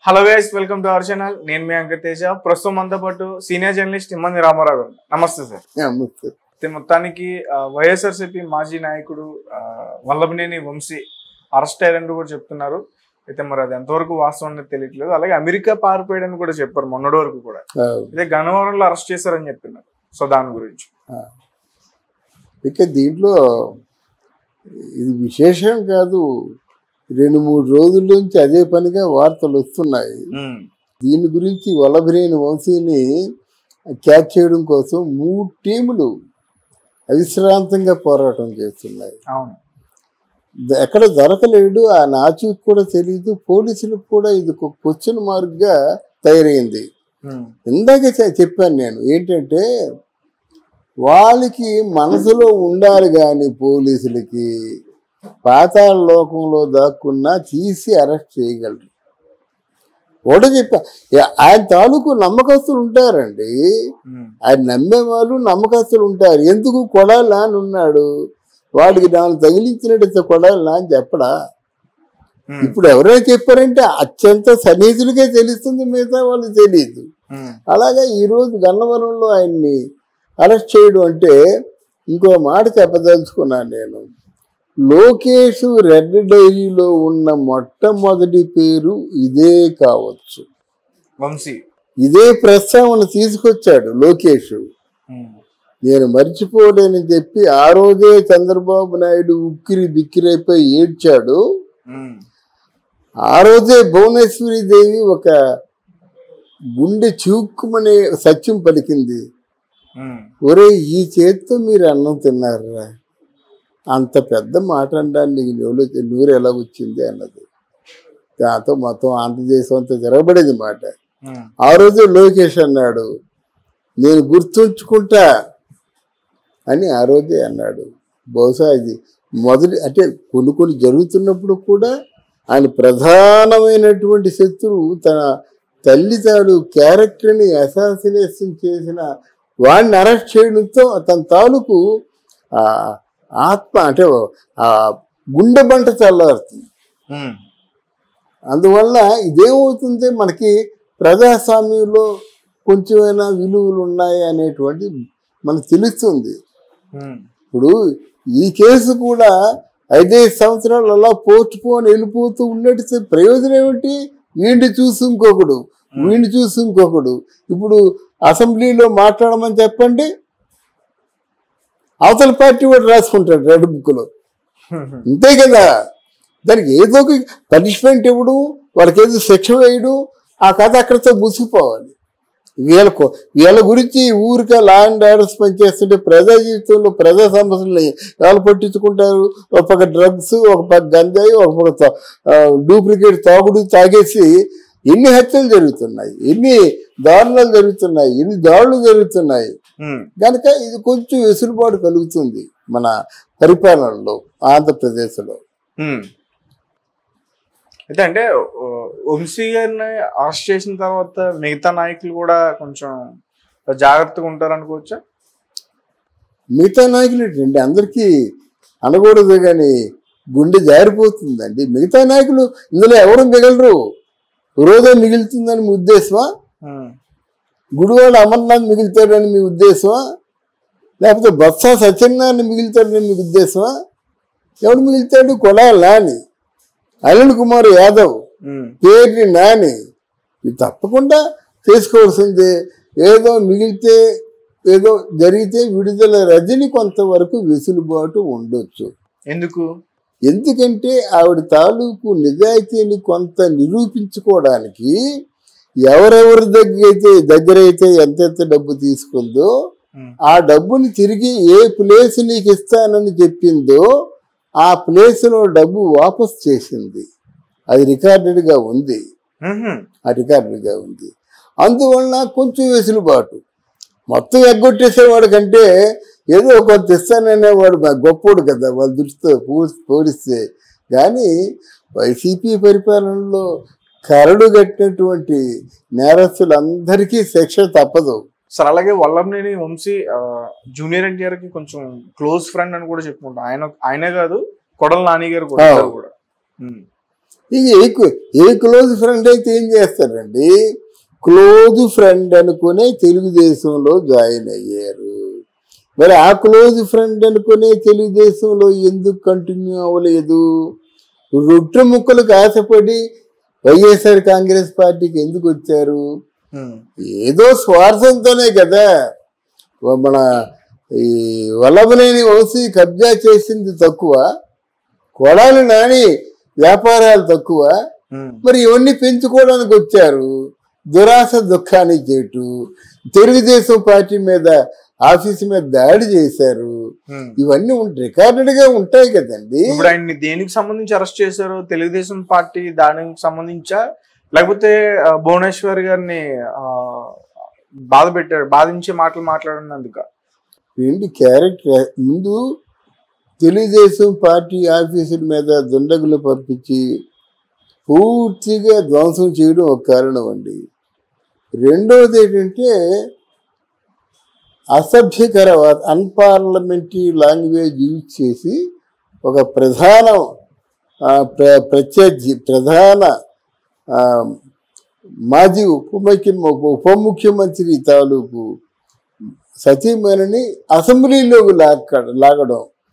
Hello guys, welcome to our channel. నేను మీ అంకిత్ తేజ. ప్రస్తుతం మనతో పాటు సీనియర్ జర్నలిస్ట్ ఇమ్మంది రామారావు గారు. నమస్తే సార్. నమస్తే. మొత్తానికి వైఎస్ఆర్సీపీ మాజీ నాయకుడు వల్లభనేని వంశీ అరెస్ట్ అయ్యారని కూడా చెప్తున్నారు. అయితే మరి అది ఎంతవరకు వాస్తవం అనేది తెలియట్లేదు. అలాగే అమెరికా పారిపోయాడని కూడా చెప్పారు మొన్నటి వరకు కూడా. అయితే గన్నవరంలో అరెస్ట్ చేశారని చెప్తున్నారు. సో దాని గురించి ఇక దీంట్లో ఇది విశేషం కాదు. 2-3 రోజుల నుంచి అదే పనిగా వార్తలు వస్తున్నాయి. దీని గురించి వల్లభనేని వంశీని క్యాచ్ చేయడం కోసం 3 టీములు అవిశ్రాంతంగా పోరాటం చేస్తున్నాయి. ఎక్కడ దొరకలేడు. ఆ నాచుకు కూడా తెలియదు. పోలీసులకు కూడా ఇది ఒక క్వశ్చన్ మార్క్ గా తయారైంది. ఇందాక చెప్పాను నేను ఏంటంటే, వాళ్ళకి మనసులో ఉండాలి కానీ పోలీసులకి పాతాళ లోకంలో దాక్కున్నా తీసి అరెస్ట్ చేయగలరు. ఒకటి చెప్పా, ఆయన తాలూకు నమ్మకస్తులు ఉంటారండి. ఆయన నమ్మే వాళ్ళు నమ్మకస్తులు ఉంటారు. ఎందుకు కొడాలి నాని ఉన్నాడు, వాడికి నాలుగు తగిలించినట్టు కొడాలి నాని చెప్పడా? ఇప్పుడు ఎవరైనా చెప్పారంటే అత్యంత సన్నిహితులకే తెలుస్తుంది, మిగతా వాళ్ళకి తెలియదు. అలాగే ఈరోజు గన్నవరంలో ఆయన్ని అరెస్ట్ చేయడం అంటే ఇంకో మాట చెప్పదలుచుకున్నాను నేను. లోకేష్ రెడ్ డైరీలో ఉన్న మొట్టమొదటి పేరు ఇదే కావచ్చు. వంశీ ఇదే ప్రస్తావన తీసుకొచ్చాడు లోకేష్. నేను మర్చిపోలేని చెప్పి ఆ రోజే చంద్రబాబు నాయుడు ఉక్కిరి బిక్కిరైపోయి ఏడ్చాడు. ఆ రోజే భువనేశ్వరి దేవి ఒక గుండె చివుక్కుమనే సత్యం పలికింది. ఒరే, ఈ చేత్తో మీరు అన్నం తిన్నారా? అంత పెద్ద మాట అనడానికి నూరు ఎలా వచ్చింది అన్నది. దాంతో మొత్తం ఆంధ్రదేశం అంతా తిరగబడేది మాట. ఆ రోజు లోకేష్ అన్నాడు, నేను గుర్తుంచుకుంటా అని ఆ రోజే అన్నాడు. బహుశా ఇది మొదటి అంటే కొన్ని జరుగుతున్నప్పుడు కూడా ఆయన ప్రధానమైనటువంటి శత్రువు తన తల్లి తాలూ క్యారెక్టర్ని అసాసినేషన్ చేసిన వాడిని అరెస్ట్ చేయడంతో తన తాలూకు ఆత్మ అంటే ఆ గుండె బంట చల్లారుతుంది. అందువల్ల ఇదేమవుతుంది, మనకి ప్రజాస్వామ్యంలో కొంచెమైనా విలువలు ఉన్నాయి అనేటువంటి మనకు తెలుస్తుంది. ఇప్పుడు ఈ కేసు కూడా 5 సంవత్సరాలు అలా పోస్ట్ పోన్ వెళ్ళిపోతూ ఉన్నట్టు ప్రయోజనం ఏమిటి? వీడిని చూసి ఇంకొకడు, వీడిని చూసి ఇంకొకడు. ఇప్పుడు అసెంబ్లీలో మాట్లాడమని చెప్పండి, అవతల పార్టీ కూడా రాసుకుంటాడు రెడ్ బుక్లో. అంతే కదా. దానికి ఏదో ఒక పనిష్మెంట్ ఇవ్వడం, వాళ్ళకి ఏదో శిక్ష వేయడం, ఆ కథ అక్కడితో ముసిపోవాలి. వీళ్ళ గురించి ఊరికే లా అండ్ ఆర్డర్స్ పనిచేస్తుంటే ప్రజా జీవితంలో ప్రజా సమస్యలని ఎవరు పట్టించుకుంటారు? ఒక పక్క డ్రగ్స్, ఒక పక్క గంజాయి, ఒక పక్క డూప్లికేట్ తాగుడు తాగేసి ఎన్ని హత్యలు జరుగుతున్నాయి, ఎన్ని దారుణాలు జరుగుతున్నాయి, ఎన్ని దాడులు జరుగుతున్నాయి. కనుక ఇది కొంచెం వెసులుబాటు కలుగుతుంది మన పరిపాలనలో ఆంధ్రప్రదేశ్లో. అయితే అంటే వంశీ గారిని అరెస్ట్ చేసిన తర్వాత మిగతా నాయకులు కూడా కొంచెం జాగ్రత్తగా ఉంటారు అనుకోవచ్చా? మిగతా నాయకులు ఏంటండి, అందరికీ అనకూడదు కానీ గుండె జారిపోతుందండి. మిగతా నాయకులు ఇందులో ఎవరు మిగలరు. రోజే మిగులుతుందని మీ ఉద్దేశమా? గుడివాడ అమర్నాథ్ మిగులుతాడని మీ ఉద్దేశమా? లేకపోతే బొత్స సత్యనారాయణ మిగులుతాడని మీ ఉద్దేశమా? ఎవడు మిగులుతాడు? కొడాలి నాని, అనిల్ కుమార్ యాదవ్, పేర్ని నాని. ఇది తప్పకుండా చేసుకోవాల్సిందే. ఏదో మిగిలితే ఏదో జరిగితే విడుదల రజని కొంతవరకు వెసులుబాటు ఉండొచ్చు. ఎందుకంటే ఆవిడ తాలూకు నిజాయితీని కొంత నిరూపించుకోవడానికి ఎవరెవరి దగ్గరైతే ఎంతెంత డబ్బు తీసుకుందో ఆ డబ్బుని తిరిగి ఏ ప్లేస్ నీకు ఇస్తానని చెప్పిందో ఆ ప్లేస్లో డబ్బు వాపస్ చేసింది. అది రికార్డెడ్గా ఉంది. అందువలన కొంచెం వెసులుబాటు. మొత్తం ఎగ్గొట్టేసేవాడు కంటే ఏదో కొంత ఇస్తాననేవాడు గొప్పోడు కదా వాళ్ళ దృష్టితో పోలిస్తే. కానీ వైసీపీ పరిపాలనలో కరడు కట్టినటువంటి నేరస్తులందరికీ శిక్ష తప్పదు. సార్ అలాగే వల్లభనేని వంశీ జూనియర్ ఎన్టీఆర్ కి కొంచెం క్లోజ్ ఫ్రెండ్ అని కూడా చెప్పుకుంటాం. ఆయనే కాదు, కొడాలి నాని గారు కూడా. ఇక ఏ క్లోజ్ ఫ్రెండ్ అయితే ఏం చేస్తారండి, క్లోజ్ ఫ్రెండ్ అనుకునే తెలుగుదేశంలో జాయిన్ అయ్యారు. మరి ఆ క్లోజ్ ఫ్రెండ్ అనుకునే తెలుగుదేశంలో ఎందుకు కంటిన్యూ అవ్వలేదు? రొట్టె ముక్కలకు ఆశపడి వైఎస్ఆర్ కాంగ్రెస్ పార్టీకి ఎందుకు వచ్చారు? ఏదో స్వార్థంతోనే కదా. మన ఈ వల్లభనేని వంశీ కబ్జా చేసింది తక్కువ, కొడాలి నాని వ్యాపారాలు తక్కువ, మరి ఇవన్నీ పెంచుకోవడానికి వచ్చారు. దురాశ దుఃఖాన్ని చేటు, తెలుగుదేశం పార్టీ మీద ఆఫీసు మీద దాడి చేశారు. ఇవన్నీ రికార్డెడ్ గా ఉంటాయి కదండి. ఇప్పుడు ఆయన్ని దేనికి సంబంధించి అరెస్ట్ చేశారు? తెలుగుదేశం పార్టీ దానికి సంబంధించా, లేకపోతే భువనేశ్వర్ గారిని బాధించే మాటలు మాట్లాడినందుక? ఏంటి క్యారెక్టర్? ముందు తెలుగుదేశం పార్టీ ఆఫీసుల మీద దుండగులు పంపించి పూర్తిగా ధ్వంసం చేయడం ఒక కారణం అండి. రెండవది ఏంటంటే అసభ్యకర అన్పార్లమెంటరీ లాంగ్వేజ్ యూజ్ చేసి ఒక ప్రధాన మాజీ ఉప ముఖ్యమంత్రి తాలూకు సతీమణిని అసెంబ్లీలోకి లాగడం